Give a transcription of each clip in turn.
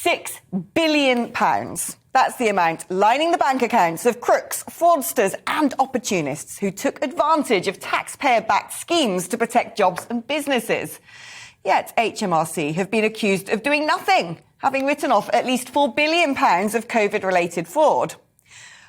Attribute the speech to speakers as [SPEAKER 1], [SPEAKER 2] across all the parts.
[SPEAKER 1] £6 billion. That's the amount lining the bank accounts of crooks, fraudsters and opportunists who took advantage of taxpayer-backed schemes to protect jobs and businesses. Yet HMRC have been accused of doing nothing, having written off at least £4 billion of COVID-related fraud.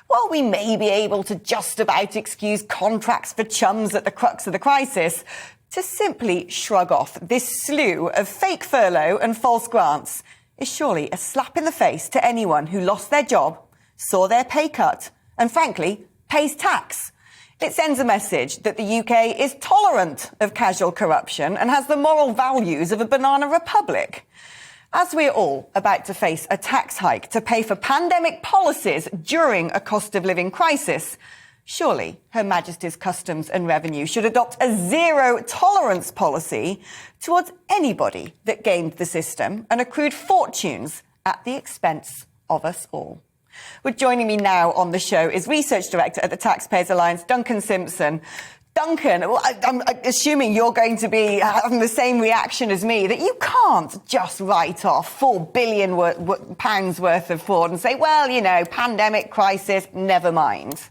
[SPEAKER 1] While we may be able to just about excuse contracts for chums at the crux of the crisis, to simply shrug off this slew of fake furlough and false grants is surely a slap in the face to anyone who lost their job, saw their pay cut, and frankly, pays tax. It sends a message that the UK is tolerant of casual corruption and has the moral values of a banana republic. As we're all about to face a tax hike to pay for pandemic policies during a cost of living crisis, surely Her Majesty's Customs and Revenue should adopt a zero tolerance policy towards anybody that gamed the system and accrued fortunes at the expense of us all. Well, joining me now on the show is Research Director at the Taxpayers Alliance, Duncan Simpson. Duncan, well, I'm assuming you're going to be having the same reaction as me, that you can't just write off £4 billion worth of fraud and say, well, you know, pandemic crisis, never mind.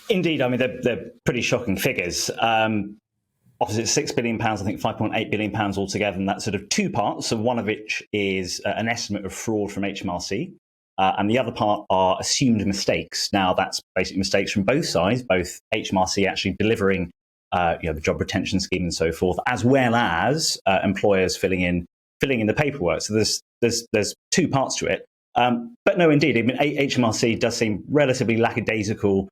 [SPEAKER 2] Indeed, I mean, they're pretty shocking figures. Obviously, it's £6 billion, I think £5.8 billion altogether, and that's sort of two parts. So one of which is an estimate of fraud from HMRC, and the other part are assumed mistakes. Now, that's basically mistakes from both sides, both HMRC actually delivering the job retention scheme and so forth, as well as employers filling in the paperwork. So there's two parts to it. But no, indeed, I mean, HMRC does seem relatively lackadaisical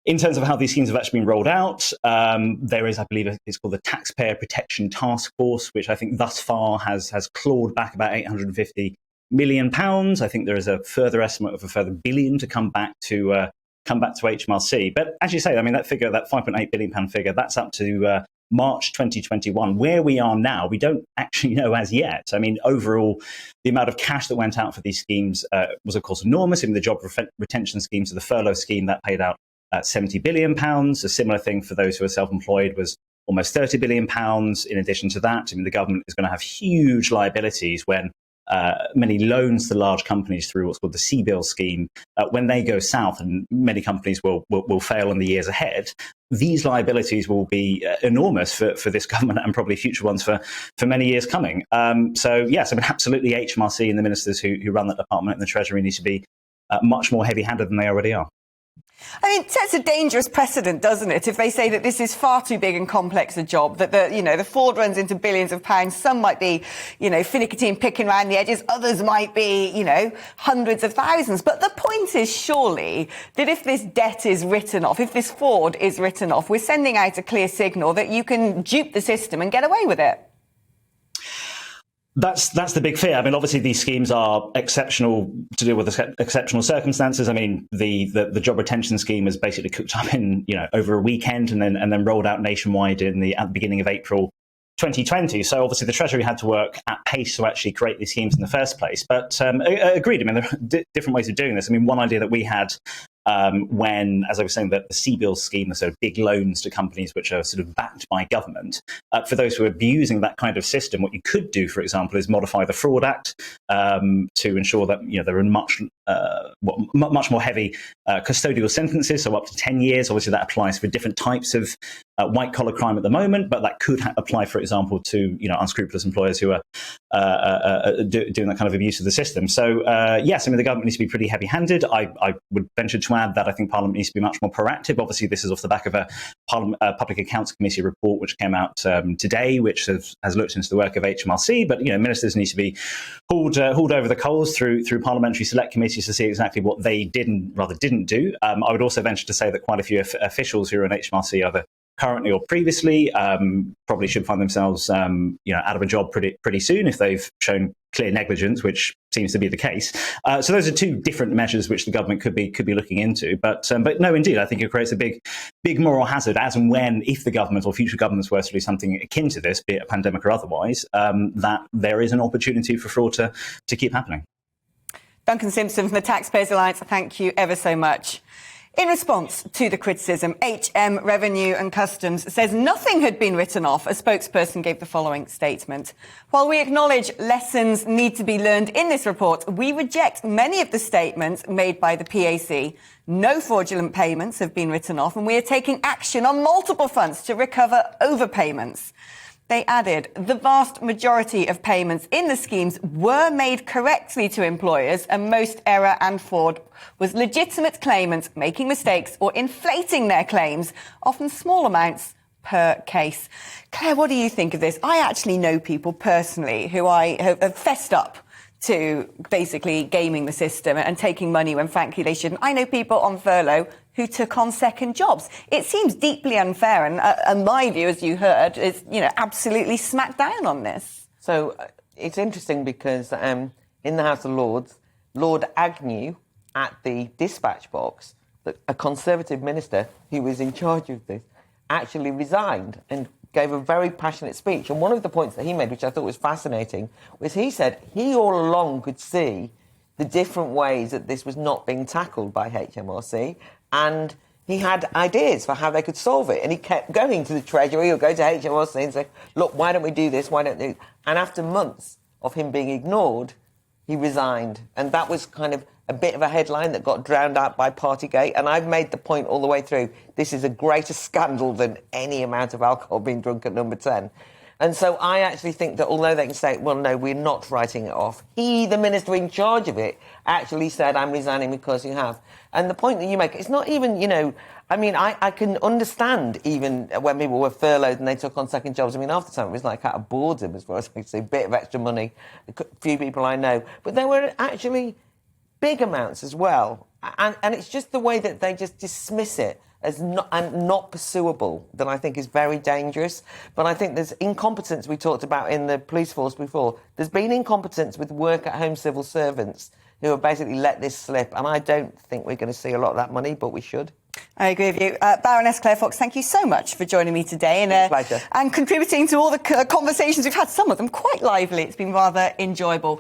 [SPEAKER 2] in terms of how these schemes have actually been rolled out. There is, I believe, it's called the Taxpayer Protection Task Force, which I think thus far has clawed back about £850 million. I think there is a further estimate of a further billion to come back to HMRC. But as you say, I mean, that figure, that £5.8 billion figure, that's up to March 2021. Where we are now, we don't actually know as yet. I mean, overall, the amount of cash that went out for these schemes was, of course, enormous. I mean, the job retention scheme, so the furlough scheme, that paid out £70 billion. A similar thing for those who are self-employed was almost £30 billion. In addition to that, I mean, the government is going to have huge liabilities when many loans to large companies through what's called the CBIL scheme, when they go south, and many companies will fail in the years ahead, these liabilities will be enormous for this government and probably future ones for many years coming. So, yes, I mean, absolutely, HMRC and the ministers who run that department and the Treasury need to be much more heavy-handed than they already are.
[SPEAKER 1] I mean, it sets a dangerous precedent, doesn't it, if they say that this is far too big and complex a job, that the fraud runs into billions of pounds. Some might be, finicky and picking around the edges. Others might be, hundreds of thousands. But the point is surely that if this debt is written off, if this fraud is written off, we're sending out a clear signal that you can dupe the system and get away with it.
[SPEAKER 2] That's the big fear. I mean, obviously, these schemes are exceptional to deal with exceptional circumstances. I mean, the job retention scheme is basically cooked up in over a weekend and then rolled out nationwide at the beginning of April 2020. So obviously, the Treasury had to work at pace to actually create these schemes in the first place. But agreed. I mean, there are different ways of doing this. I mean, one idea that we had when, as I was saying, that the CBIL scheme, the sort of big loans to companies which are sort of backed by government, for those who are abusing that kind of system, what you could do, for example, is modify the Fraud Act to ensure that there are much more heavy custodial sentences, so up to 10 years. Obviously, that applies for different types of white-collar crime at the moment, but that could apply, for example, to unscrupulous employers who are doing that kind of abuse of the system. So, yes, I mean, the government needs to be pretty heavy-handed. I would venture to add that I think Parliament needs to be much more proactive. Obviously, this is off the back of a Public Accounts Committee report which came out today, which has looked into the work of HMRC. But ministers need to be hauled over the coals through parliamentary select committees to see exactly what they didn't do. I would also venture to say that quite a few officials who are in HMRC, either currently or previously, probably should find themselves out of a job pretty soon if they've shown clear negligence, which seems to be the case. So those are two different measures which the government could be looking into. But no, indeed, I think it creates a big moral hazard as and when, if the government or future governments were to do something akin to this, be it a pandemic or otherwise, that there is an opportunity for fraud to keep happening.
[SPEAKER 1] Duncan Simpson from the Taxpayers Alliance, thank you ever so much. In response to the criticism, HM Revenue and Customs says nothing had been written off. A spokesperson gave the following statement. While we acknowledge lessons need to be learned in this report, we reject many of the statements made by the PAC. No fraudulent payments have been written off, and we are taking action on multiple fronts to recover overpayments. They added, the vast majority of payments in the schemes were made correctly to employers, and most error and fraud was legitimate claimants making mistakes or inflating their claims, often small amounts per case. Claire, what do you think of this? I actually know people personally who I have fessed up to basically gaming the system and taking money when frankly they shouldn't. I know people on furlough who took on second jobs. It seems deeply unfair, and my view, as you heard, is absolutely smack down on this.
[SPEAKER 3] So it's interesting because in the House of Lords, Lord Agnew at the dispatch box, a Conservative minister who was in charge of this, actually resigned and gave a very passionate speech. And one of the points that he made, which I thought was fascinating, was he said he all along could see the different ways that this was not being tackled by HMRC, and he had ideas for how they could solve it. And he kept going to the Treasury or go to HMRC and say, look, why don't we do this? Why don't we? And after months of him being ignored, he resigned. And that was kind of a bit of a headline that got drowned out by Partygate. And I've made the point all the way through, this is a greater scandal than any amount of alcohol being drunk at number 10. And so I actually think that although they can say, well, no, we're not writing it off, he, the minister in charge of it, actually said, I'm resigning because you have. And the point that you make, it's not even, I can understand even when people were furloughed and they took on second jobs. I mean, half the time it was like out of boredom as far as I can see, a bit of extra money, a few people I know. But there were actually big amounts as well. And it's just the way that they just dismiss it as not pursuable that I think is very dangerous. But I think there's incompetence we talked about in the police force before. There's been incompetence with work-at-home civil servants who have basically let this slip. And I don't think we're going to see a lot of that money, but we should.
[SPEAKER 1] I agree with you. Baroness Claire Fox, thank you so much for joining me today
[SPEAKER 3] Pleasure.
[SPEAKER 1] and contributing to all the conversations we've had, some of them quite lively. It's been rather enjoyable.